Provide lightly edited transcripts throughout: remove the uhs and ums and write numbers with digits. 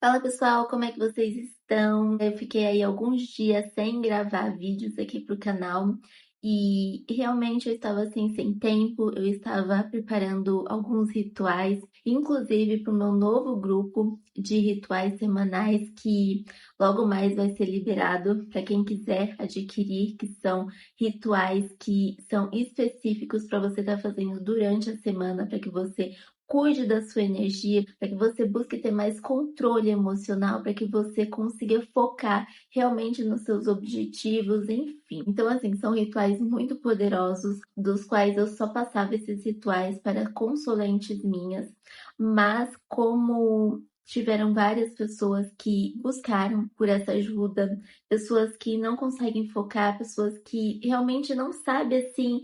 Fala pessoal, como é que vocês estão? Eu fiquei aí alguns dias sem gravar vídeos aqui pro canal e realmente eu estava assim sem tempo, eu estava preparando alguns rituais, inclusive para o meu novo grupo de rituais semanais que logo mais vai ser liberado para quem quiser adquirir, que são rituais que são específicos para você estar fazendo durante a semana, para que você cuide da sua energia, para que você busque ter mais controle emocional, para que você consiga focar realmente nos seus objetivos, enfim. Então, assim, são rituais muito poderosos, dos quais eu só passava esses rituais para consulentes minhas, mas como tiveram várias pessoas que buscaram por essa ajuda, pessoas que não conseguem focar, pessoas que realmente não sabem assim,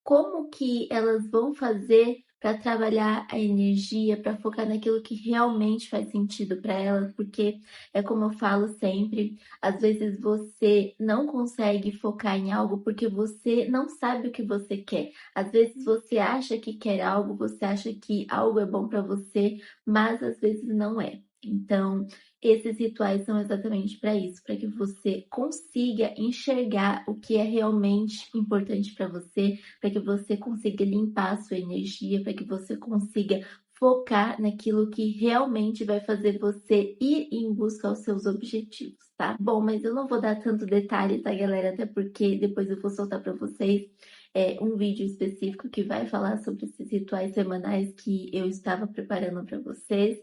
como que elas vão fazer para trabalhar a energia, para focar naquilo que realmente faz sentido para elas, porque é como eu falo sempre, às vezes você não consegue focar em algo porque você não sabe o que você quer. Às vezes você acha que quer algo, você acha que algo é bom para você, mas às vezes não é. Então, esses rituais são exatamente para isso, para que você consiga enxergar o que é realmente importante para você, para que você consiga limpar a sua energia, para que você consiga focar naquilo que realmente vai fazer você ir em busca aos seus objetivos, tá? Bom, mas eu não vou dar tanto detalhe, tá, galera? Até porque depois eu vou soltar para vocês um vídeo específico que vai falar sobre esses rituais semanais que eu estava preparando para vocês.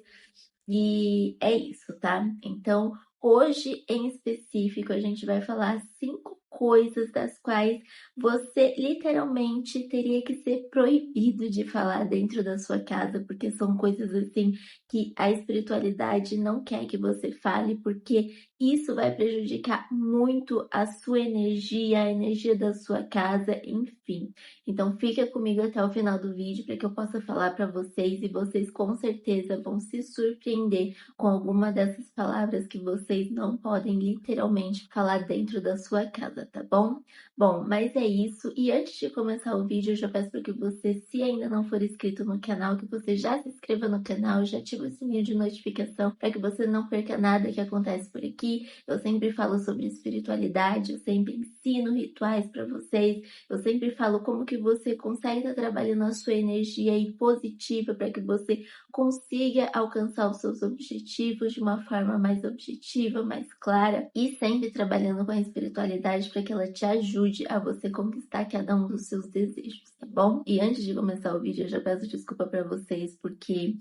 E é isso, tá? Então, hoje em específico, a gente vai falar 5 coisas das quais você literalmente teria que ser proibido de falar dentro da sua casa, porque são coisas assim que a espiritualidade não quer que você fale, porque isso vai prejudicar muito a sua energia, a energia da sua casa, enfim. Então fica comigo até o final do vídeo para que eu possa falar para vocês e vocês com certeza vão se surpreender com alguma dessas palavras que vocês não podem literalmente falar dentro da sua casa, tá bom? Bom, mas é isso. E antes de começar o vídeo, eu já peço para que você, se ainda não for inscrito no canal, que você já se inscreva no canal, já ative o sininho de notificação para que você não perca nada que acontece por aqui. Eu sempre falo sobre espiritualidade, eu sempre ensino rituais para vocês. Eu sempre falo como que você consegue estar trabalhando a sua energia aí positiva para que você consiga alcançar os seus objetivos de uma forma mais objetiva, mais clara e sempre trabalhando com a espiritualidade para que ela te ajude a você conquistar cada um dos seus desejos, tá bom? E antes de começar o vídeo, eu já peço desculpa para vocês porque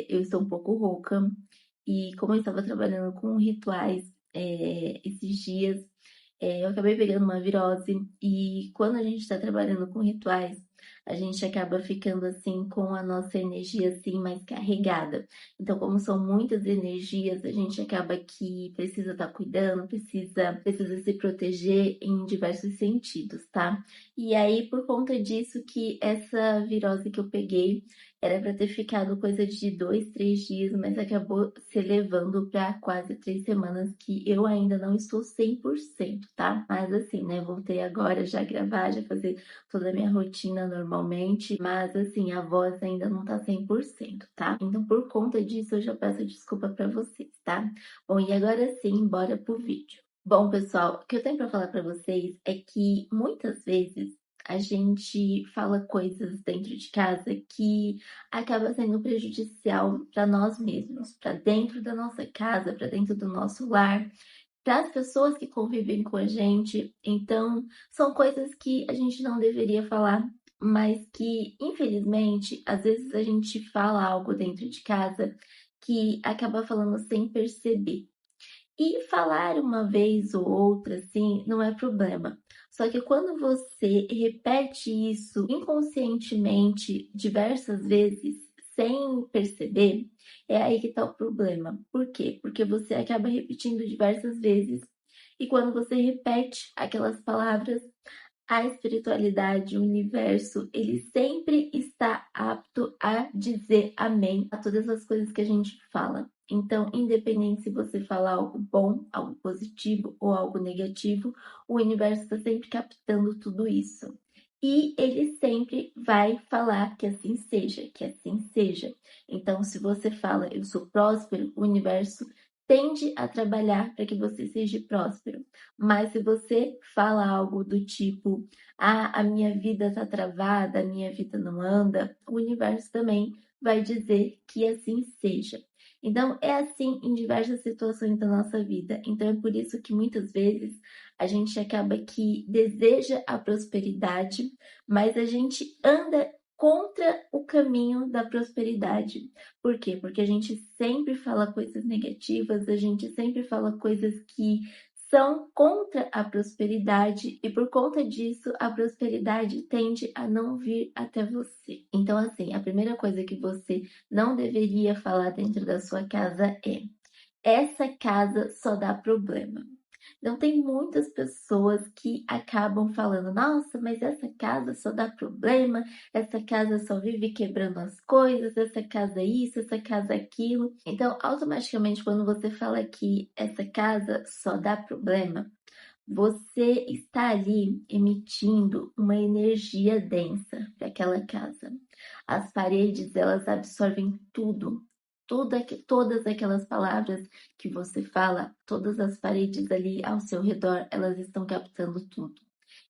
eu estou um pouco rouca e como eu estava trabalhando com rituais esses dias, eu acabei pegando uma virose e quando a gente está trabalhando com rituais, a gente acaba ficando assim com a nossa energia assim mais carregada. Então, como são muitas energias, a gente acaba que precisa estar cuidando, precisa se proteger em diversos sentidos, tá? E aí, por conta disso que essa virose que eu peguei era para ter ficado coisa de 2, 3 dias, mas acabou se levando para quase 3 semanas que eu ainda não estou 100%, tá? Mas assim, né? Voltei agora já a gravar, já fazer toda a minha rotina normalmente, mas assim, a voz ainda não tá 100%, tá? Então, por conta disso, eu já peço desculpa para vocês, tá? Bom, e agora sim, bora pro vídeo. Bom, pessoal, o que eu tenho para falar para vocês é que muitas vezes a gente fala coisas dentro de casa que acaba sendo prejudicial para nós mesmos, para dentro da nossa casa, para dentro do nosso lar, para as pessoas que convivem com a gente. Então, são coisas que a gente não deveria falar, mas que, infelizmente, às vezes a gente fala algo dentro de casa que acaba falando sem perceber. E falar uma vez ou outra, assim, não é problema. Só que quando você repete isso inconscientemente diversas vezes, sem perceber, é aí que tá o problema. Por quê? Porque você acaba repetindo diversas vezes. E quando você repete aquelas palavras, a espiritualidade, o universo, ele sempre está apto a dizer amém a todas as coisas que a gente fala. Então, independente se você falar algo bom, algo positivo ou algo negativo, o universo está sempre captando tudo isso. e ele sempre vai falar que assim seja, que assim seja. Então, se você fala eu sou próspero, o universo tende a trabalhar para que você seja próspero. Mas se você fala algo do tipo, a minha vida está travada, a minha vida não anda, o universo também vai dizer que assim seja. Então, é assim em diversas situações da nossa vida. Então, é por isso que muitas vezes a gente acaba que deseja a prosperidade, mas a gente anda contra o caminho da prosperidade. Por quê? Porque a gente sempre fala coisas negativas, a gente sempre fala coisas que são contra a prosperidade e por conta disso a prosperidade tende a não vir até você. Então, assim, a primeira coisa que você não deveria falar dentro da sua casa é: essa casa só dá problema. Então, tem muitas pessoas que acabam falando: nossa, mas essa casa só dá problema, essa casa só vive quebrando as coisas, essa casa isso, essa casa aquilo. Então, automaticamente, quando você fala que essa casa só dá problema, você está ali emitindo uma energia densa para aquela casa. As paredes, elas absorvem tudo. Todas aquelas palavras que você fala, todas as paredes ali ao seu redor, elas estão captando tudo.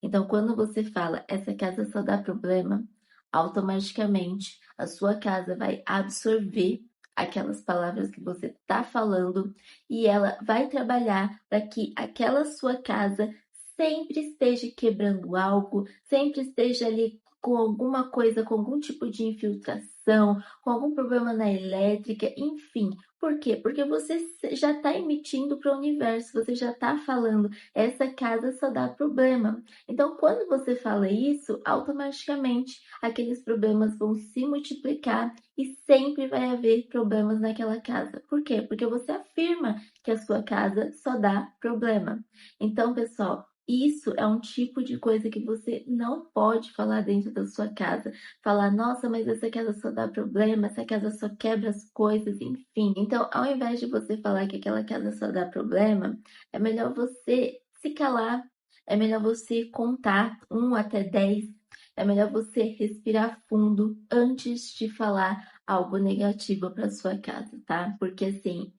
Então, quando você fala, essa casa só dá problema, automaticamente a sua casa vai absorver aquelas palavras que você está falando e ela vai trabalhar para que aquela sua casa sempre esteja quebrando algo, sempre esteja ali com alguma coisa, com algum tipo de infiltração, com algum problema na elétrica, enfim. Por quê? Porque você já está emitindo para o universo, você já está falando, essa casa só dá problema. Então, quando você fala isso, automaticamente aqueles problemas vão se multiplicar e sempre vai haver problemas naquela casa. Por quê? Porque você afirma que a sua casa só dá problema. Então, pessoal, isso é um tipo de coisa que você não pode falar dentro da sua casa. Falar, nossa, mas essa casa só dá problema, essa casa só quebra as coisas, enfim. Então, ao invés de você falar que aquela casa só dá problema, é melhor você se calar, é melhor você contar 1 até 10. É melhor você respirar fundo antes de falar algo negativo para sua casa, tá? Porque assim,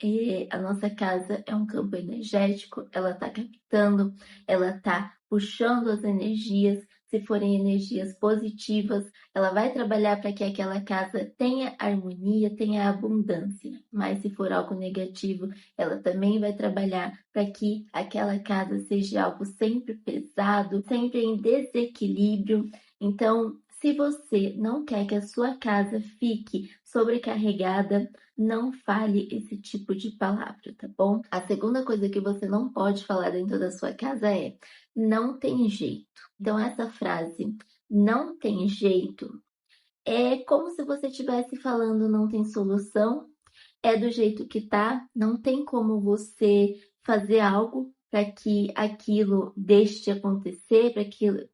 a nossa casa é um campo energético, ela tá captando, ela tá puxando as energias. Se forem energias positivas, ela vai trabalhar para que aquela casa tenha harmonia, tenha abundância. Mas se for algo negativo, ela também vai trabalhar para que aquela casa seja algo sempre pesado, sempre em desequilíbrio. Então, se você não quer que a sua casa fique sobrecarregada, não fale esse tipo de palavra, tá bom? A segunda coisa que você não pode falar dentro da sua casa é não tem jeito. Então, essa frase, não tem jeito, é como se você estivesse falando não tem solução, é do jeito que tá, não tem como você fazer algo para que aquilo deixe de acontecer,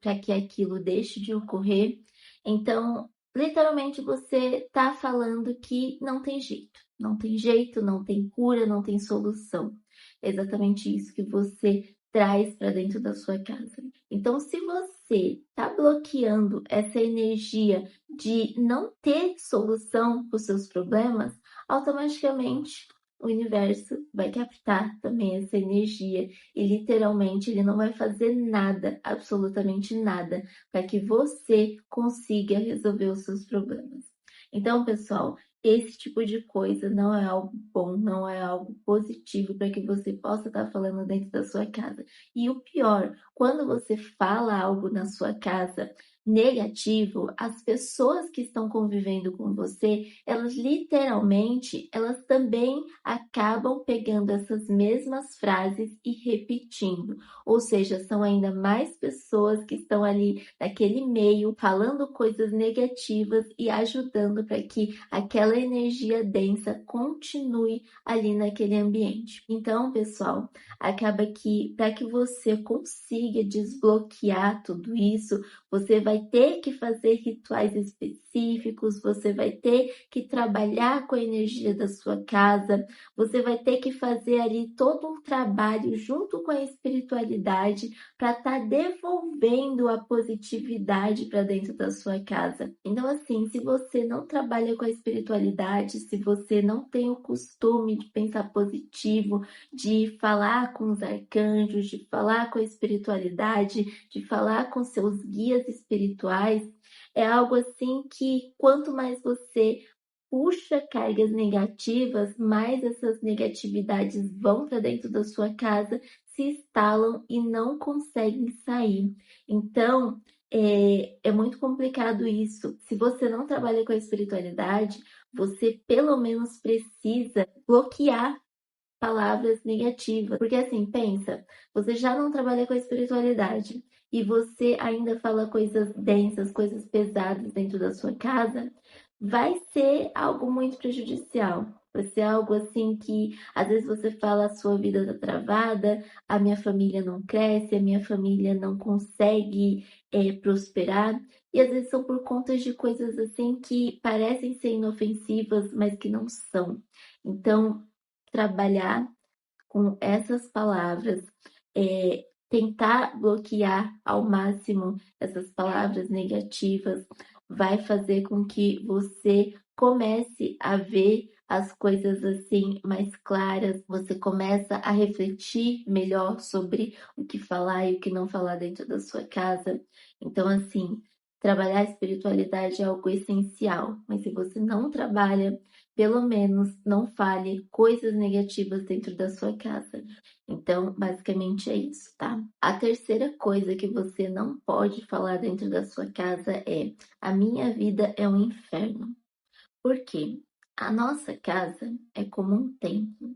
para que aquilo deixe de ocorrer. Então, literalmente você está falando que não tem jeito, não tem jeito, não tem cura, não tem solução. É exatamente isso que você traz para dentro da sua casa. Então, se você está bloqueando essa energia de não ter solução para os seus problemas, automaticamente o universo vai captar também essa energia e literalmente ele não vai fazer nada, absolutamente nada, para que você consiga resolver os seus problemas. Então, pessoal, esse tipo de coisa não é algo bom, não é algo positivo para que você possa estar falando dentro da sua casa. E o pior, quando você fala algo na sua casa negativo, as pessoas que estão convivendo com você, elas literalmente, elas também acabam pegando essas mesmas frases e repetindo. Ou seja, são ainda mais pessoas que estão ali naquele meio falando coisas negativas e ajudando para que aquela energia densa continue ali naquele ambiente. Então, pessoal, acaba que para que você consiga desbloquear tudo isso, você vai vai ter que fazer rituais específicos, você vai ter que trabalhar com a energia da sua casa, você vai ter que fazer ali todo um trabalho junto com a espiritualidade para estar devolvendo a positividade para dentro da sua casa. Então, assim, se você não trabalha com a espiritualidade, se você não tem o costume de pensar positivo, de falar com os arcanjos, de falar com a espiritualidade, de falar com seus guias espirituais, é algo assim que quanto mais você puxa cargas negativas, mais essas negatividades vão para dentro da sua casa, se instalam e não conseguem sair. Então, é muito complicado isso. Se você não trabalha com a espiritualidade, você pelo menos precisa bloquear palavras negativas. Porque assim, pensa, você já não trabalha com a espiritualidade e você ainda fala coisas densas, coisas pesadas dentro da sua casa, vai ser algo muito prejudicial. Vai ser algo assim que às vezes você fala a sua vida tá travada, a minha família não cresce, a minha família não consegue prosperar. E às vezes são por conta de coisas assim que parecem ser inofensivas, mas que não são. Então, trabalhar com essas palavras, tentar bloquear ao máximo essas palavras negativas, vai fazer com que você comece a ver as coisas assim mais claras, você começa a refletir melhor sobre o que falar e o que não falar dentro da sua casa. Então, assim, trabalhar a espiritualidade é algo essencial, mas se você não trabalha, pelo menos não fale coisas negativas dentro da sua casa. Então, basicamente é isso, tá? A terceira coisa que você não pode falar dentro da sua casa é: a minha vida é um inferno. Por quê? A nossa casa é como um templo.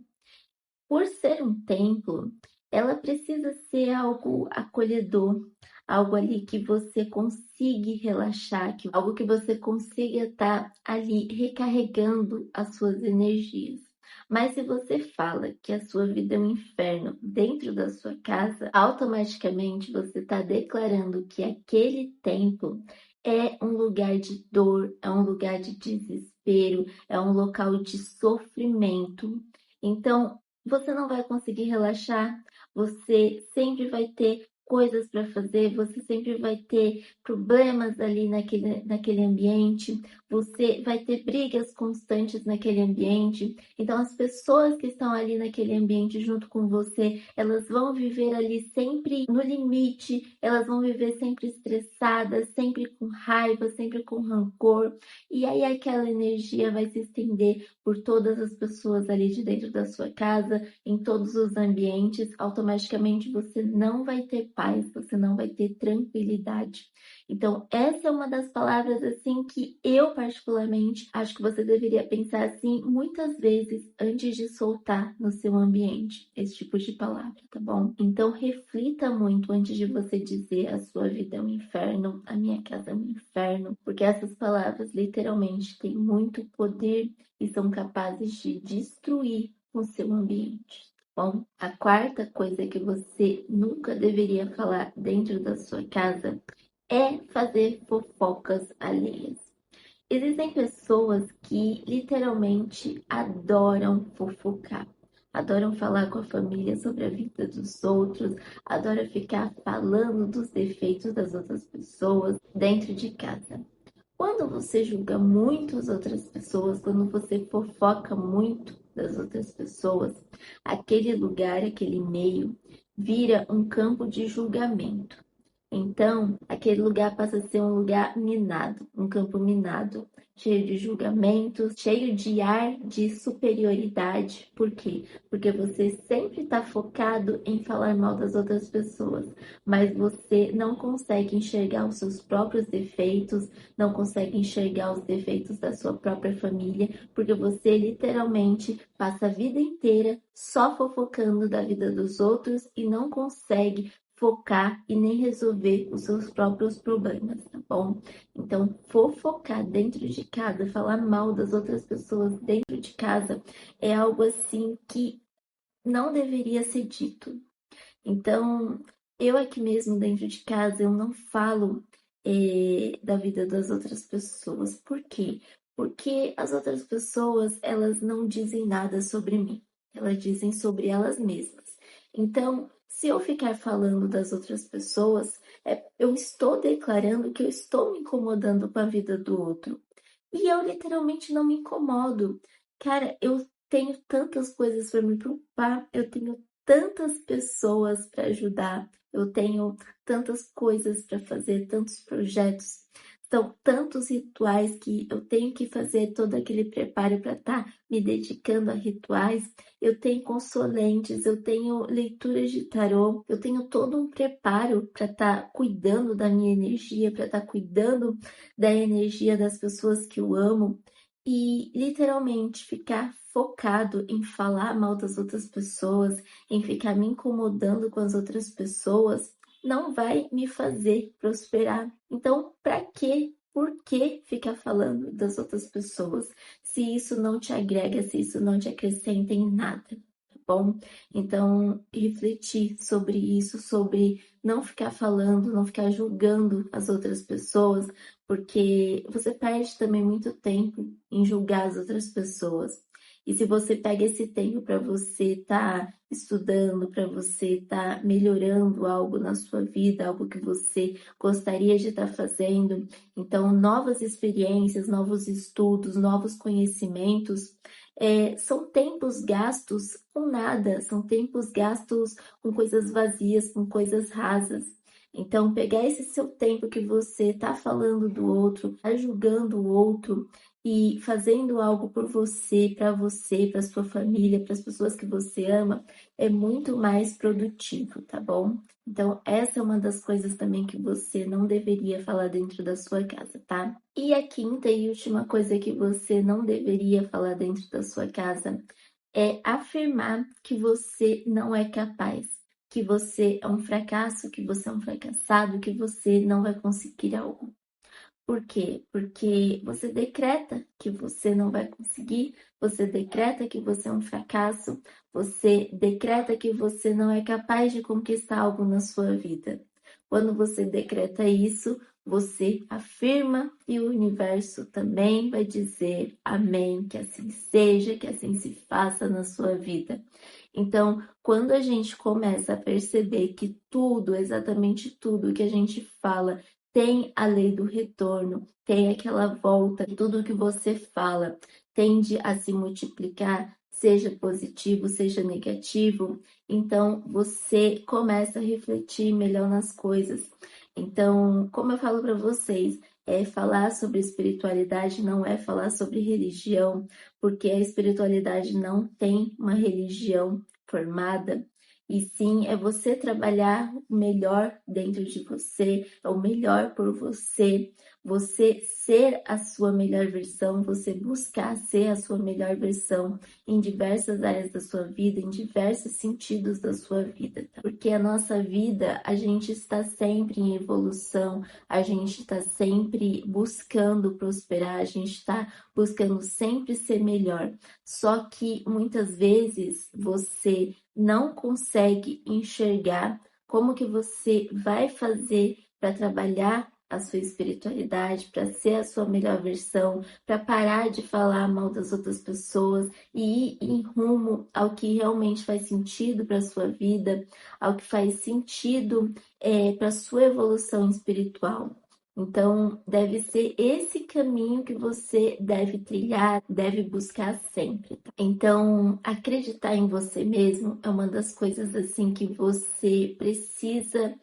Por ser um templo, ela precisa ser algo acolhedor, algo ali que você consiga relaxar, algo que você consiga estar ali recarregando as suas energias. Mas se você fala que a sua vida é um inferno dentro da sua casa, automaticamente você está declarando que aquele templo é um lugar de dor, é um lugar de desespero, é um local de sofrimento. Então, você não vai conseguir relaxar, você sempre vai ter coisas para fazer, você sempre vai ter problemas ali naquele ambiente, você vai ter brigas constantes naquele ambiente. Então, as pessoas que estão ali naquele ambiente junto com você, elas vão viver ali sempre no limite, elas vão viver sempre estressadas, sempre com raiva, sempre com rancor. E aí aquela energia vai se estender por todas as pessoas ali de dentro da sua casa, em todos os ambientes, automaticamente você não vai ter paz, você não vai ter tranquilidade. Então, essa é uma das palavras assim que eu particularmente acho que você deveria pensar assim muitas vezes antes de soltar no seu ambiente esse tipo de palavra, tá bom? Então, reflita muito antes de você dizer: a sua vida é um inferno, a minha casa é um inferno, porque essas palavras literalmente têm muito poder e são capazes de destruir o seu ambiente. Bom, a quarta coisa que você nunca deveria falar dentro da sua casa é fazer fofocas alheias. Existem pessoas que literalmente adoram fofocar, adoram falar com a família sobre a vida dos outros, adoram ficar falando dos defeitos das outras pessoas dentro de casa. Quando você julga muito as outras pessoas, quando você fofoca muito das outras pessoas, aquele lugar, aquele meio, vira um campo de julgamento. Então, aquele lugar passa a ser um lugar minado, um campo minado, cheio de julgamentos, cheio de ar de superioridade. Por quê? Porque você sempre está focado em falar mal das outras pessoas, mas você não consegue enxergar os seus próprios defeitos, não consegue enxergar os defeitos da sua própria família, porque você literalmente passa a vida inteira só fofocando da vida dos outros e não consegue focar e nem resolver os seus próprios problemas, tá bom? Então, fofocar dentro de casa, falar mal das outras pessoas dentro de casa é algo assim que não deveria ser dito. Então, eu aqui mesmo dentro de casa, eu não falo da vida das outras pessoas. Por quê? Porque as outras pessoas, elas não dizem nada sobre mim, elas dizem sobre elas mesmas. Então, se eu ficar falando das outras pessoas, eu estou declarando que eu estou me incomodando com a vida do outro. E eu literalmente não me incomodo. Cara, eu tenho tantas coisas para me preocupar, eu tenho tantas pessoas para ajudar, eu tenho tantas coisas para fazer, tantos projetos. São tantos rituais que eu tenho que fazer todo aquele preparo para estar me dedicando a rituais. Eu tenho consolentes, eu tenho leituras de tarô, eu tenho todo um preparo para estar cuidando da minha energia, para estar cuidando da energia das pessoas que eu amo e literalmente ficar focado em falar mal das outras pessoas, em ficar me incomodando com as outras pessoas, não vai me fazer prosperar. Então, para quê? Por que ficar falando das outras pessoas se isso não te agrega, se isso não te acrescenta em nada? Tá bom? Então, refletir sobre isso, sobre não ficar falando, não ficar julgando as outras pessoas, porque você perde também muito tempo em julgar as outras pessoas. E se você pega esse tempo para você estar estudando, para você estar melhorando algo na sua vida, algo que você gostaria de estar fazendo, então novas experiências, novos estudos, novos conhecimentos, são tempos gastos com nada, são tempos gastos com coisas vazias, com coisas rasas. Então, pegar esse seu tempo que você está falando do outro, tá julgando o outro e fazendo algo por você, para sua família, para as pessoas que você ama, é muito mais produtivo, tá bom? Então, essa é uma das coisas também que você não deveria falar dentro da sua casa, tá? E a quinta e última coisa que você não deveria falar dentro da sua casa é afirmar que você não é capaz, que você é um fracasso, que você é um fracassado, que você não vai conseguir algo. Por quê? Porque você decreta que você não vai conseguir, você decreta que você é um fracasso, você decreta que você não é capaz de conquistar algo na sua vida. Quando você decreta isso, você afirma e o universo também vai dizer amém, que assim seja, que assim se faça na sua vida. Então, quando a gente começa a perceber que tudo, exatamente tudo que a gente fala, tem a lei do retorno, tem aquela volta, tudo que você fala tende a se multiplicar, seja positivo, seja negativo, então você começa a refletir melhor nas coisas. Então, como eu falo para vocês, falar sobre espiritualidade não é falar sobre religião, porque a espiritualidade não tem uma religião formada, e sim é você trabalhar o melhor dentro de você, é o melhor por você, você ser a sua melhor versão, você buscar ser a sua melhor versão em diversas áreas da sua vida, em diversos sentidos da sua vida, tá? Porque a nossa vida, a gente está sempre em evolução, a gente está sempre buscando prosperar, a gente está buscando sempre ser melhor. Só que muitas vezes você não consegue enxergar como que você vai fazer para trabalhar a sua espiritualidade, para ser a sua melhor versão, para parar de falar mal das outras pessoas e ir em rumo ao que realmente faz sentido para a sua vida, ao que faz sentido para a sua evolução espiritual. Então, deve ser esse caminho que você deve trilhar, deve buscar sempre. Tá? Então, acreditar em você mesmo é uma das coisas assim que você precisa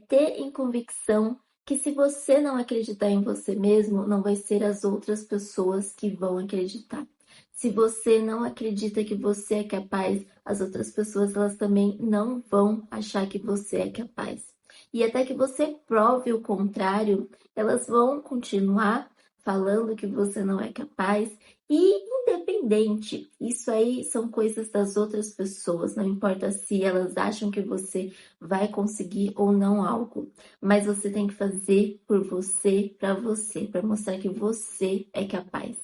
ter em convicção que se você não acreditar em você mesmo, não vai ser as outras pessoas que vão acreditar. Se você não acredita que você é capaz, as outras pessoas elas também não vão achar que você é capaz. E até que você prove o contrário, elas vão continuar falando que você não é capaz e independente. Isso aí são coisas das outras pessoas, não importa se elas acham que você vai conseguir ou não algo, mas você tem que fazer por você, para mostrar que você é capaz.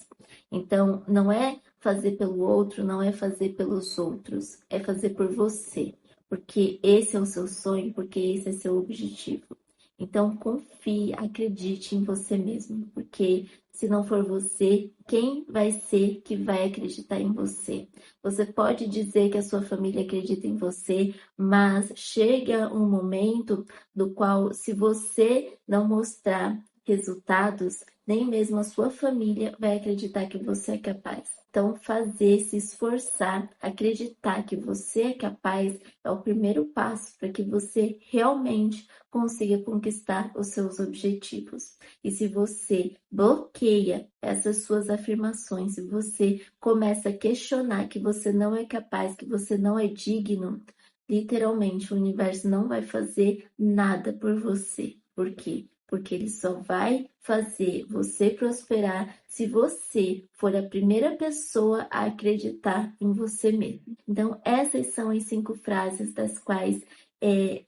Então, não é fazer pelo outro, não é fazer pelos outros, é fazer por você, porque esse é o seu sonho, porque esse é seu objetivo. Então, confie, acredite em você mesmo, porque se não for você, quem vai ser que vai acreditar em você? Você pode dizer que a sua família acredita em você, mas chega um momento do qual, se você não mostrar resultados, nem mesmo a sua família vai acreditar que você é capaz. Então, fazer, se esforçar, acreditar que você é capaz é o primeiro passo para que você realmente consiga conquistar os seus objetivos. E se você bloqueia essas suas afirmações, se você começa a questionar que você não é capaz, que você não é digno, literalmente o universo não vai fazer nada por você. Por quê? Porque ele só vai fazer você prosperar se você for a primeira pessoa a acreditar em você mesmo. Então, essas são as 5 frases das quais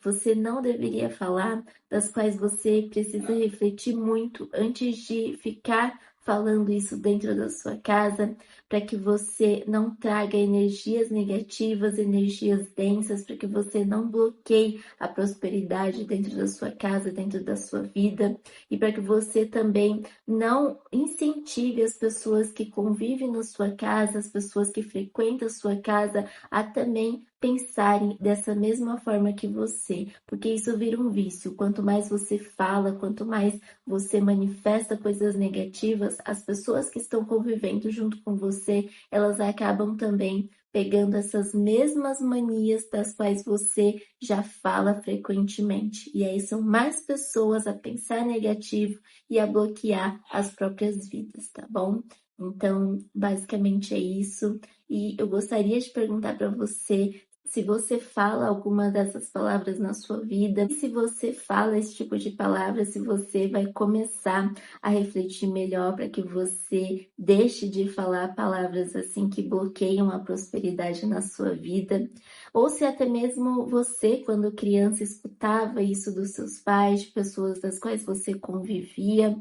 você não deveria falar, das quais você precisa refletir muito antes de ficar falando isso dentro da sua casa, para que você não traga energias negativas, energias densas, para que você não bloqueie a prosperidade dentro da sua casa, dentro da sua vida, e para que você também não incentive as pessoas que convivem na sua casa, as pessoas que frequentam a sua casa, a também pensarem dessa mesma forma que você, porque isso vira um vício. Quanto mais você fala, quanto mais você manifesta coisas negativas, as pessoas que estão convivendo junto com você, elas acabam também pegando essas mesmas manias das quais você já fala frequentemente. E aí são mais pessoas a pensar negativo e a bloquear as próprias vidas, tá bom? Então, basicamente é isso. E eu gostaria de perguntar para você se você fala alguma dessas palavras na sua vida, e se você fala esse tipo de palavra, se você vai começar a refletir melhor para que você deixe de falar palavras assim que bloqueiam a prosperidade na sua vida, ou se até mesmo você, quando criança, escutava isso dos seus pais, de pessoas das quais você convivia,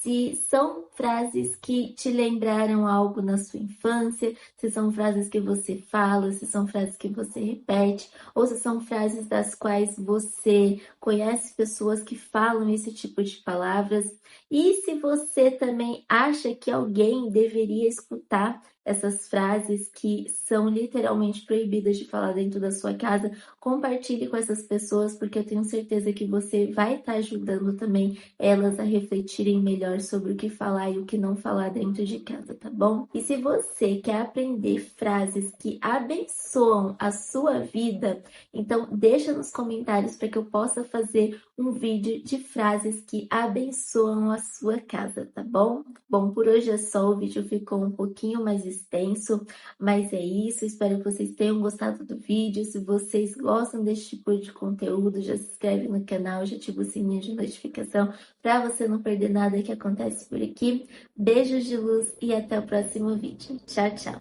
se são frases que te lembraram algo na sua infância, se são frases que você fala, se são frases que você repete, ou se são frases das quais você conhece pessoas que falam esse tipo de palavras, e se você também acha que alguém deveria escutar essas frases que são literalmente proibidas de falar dentro da sua casa, compartilhe com essas pessoas, porque eu tenho certeza que você vai estar ajudando também elas a refletirem melhor sobre o que falar e o que não falar dentro de casa, tá bom? E se você quer aprender frases que abençoam a sua vida, então deixa nos comentários para que eu possa fazer um vídeo de frases que abençoam a sua casa, tá bom? Bom, por hoje é só, o vídeo ficou um pouquinho mais extenso, mas é isso, espero que vocês tenham gostado do vídeo. Se vocês gostam desse tipo de conteúdo, já se inscreve no canal, já ativa o sininho de notificação para você não perder nada que acontece por aqui. Beijos de luz e até o próximo vídeo. Tchau, tchau!